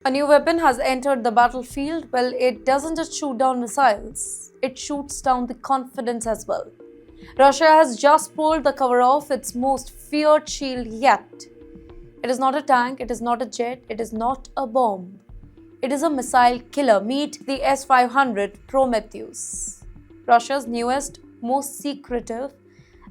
A new weapon has entered the battlefield. Well, it doesn't just shoot down missiles, it shoots down the confidence as well. Russia has just pulled the cover off its most feared shield yet. It is not a tank, it is not a jet, it is not a bomb. It is a missile killer. Meet the S-500 Prometheus, Russia's newest, most secretive,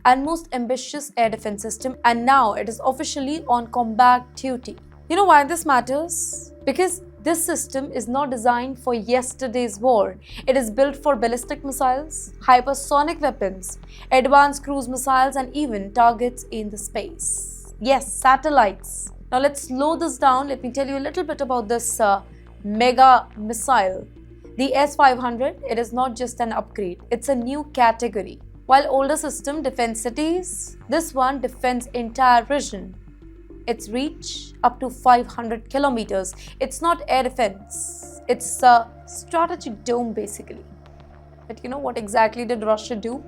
and most ambitious air defense system, and now it is officially on combat duty. You know why this matters? Because this system is not designed for yesterday's war. It is built for ballistic missiles, hypersonic weapons, advanced cruise missiles, and even targets in the space. Yes, satellites. Now let's slow this down. Let me tell you a little bit about this mega missile. The S-500, it is not just an upgrade, it's a new category. While older system defends cities, this one defends entire region. Its reach up to 500 kilometers. It's not air defense, it's a strategic dome basically. But you know what exactly did Russia do?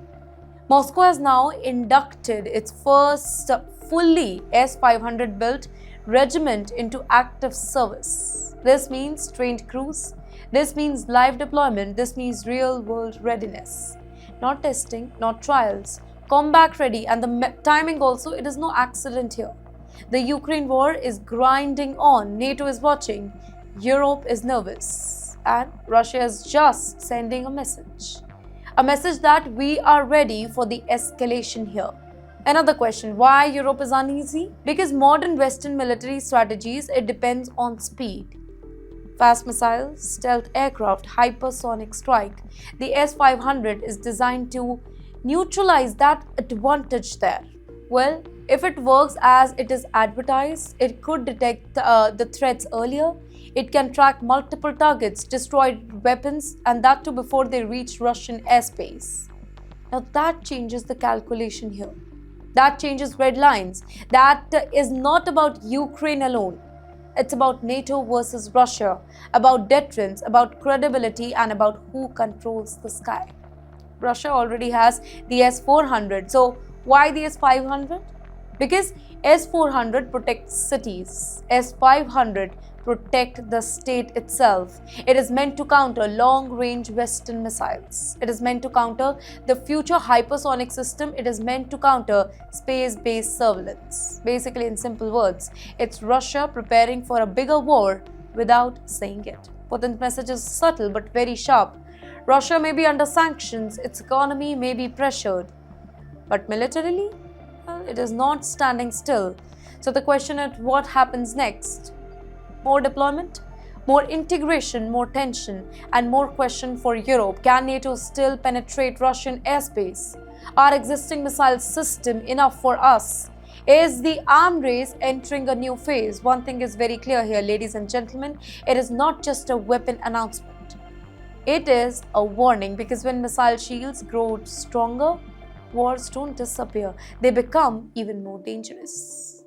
Moscow has now inducted its first fully S-500 built regiment into active service. This means trained crews, this means live deployment, this means real world readiness. Not testing, not trials, combat ready, and the timing also, it is no accident here. The Ukraine war is grinding on, NATO is watching, Europe is nervous, and Russia is just sending a message. A message that we are ready for the escalation here. Another question, why Europe is uneasy? Because modern Western military strategies, it depends on speed. Fast missiles, stealth aircraft, hypersonic strike. The S-500 is designed to neutralize that advantage there. Well, if it works as it is advertised, it could detect the threats earlier. It can track multiple targets, destroy weapons, and that too before they reach Russian airspace. Now that changes the calculation here. That changes red lines. That is not about Ukraine alone. It's about NATO versus Russia, about deterrence, about credibility, and about who controls the sky. Russia already has the S-400, so why the S-500? Because S-400 protects cities, S-500 protect the state itself. It is meant to counter long-range Western missiles. It is meant to counter the future hypersonic system. It is meant to counter space-based surveillance. Basically, in simple words, it's Russia preparing for a bigger war without saying it. Putin's message is subtle but very sharp. Russia may be under sanctions, its economy may be pressured, but militarily, well, it is not standing still. So the question is, what happens next? More deployment, more integration, more tension, and more question for Europe. Can NATO still penetrate Russian airspace? Are existing missile system enough for us? Is the arms race entering a new phase? One thing is very clear here, ladies and gentlemen, it is not just a weapon announcement. It is a warning, because when missile shields grow stronger, wars don't disappear, they become even more dangerous.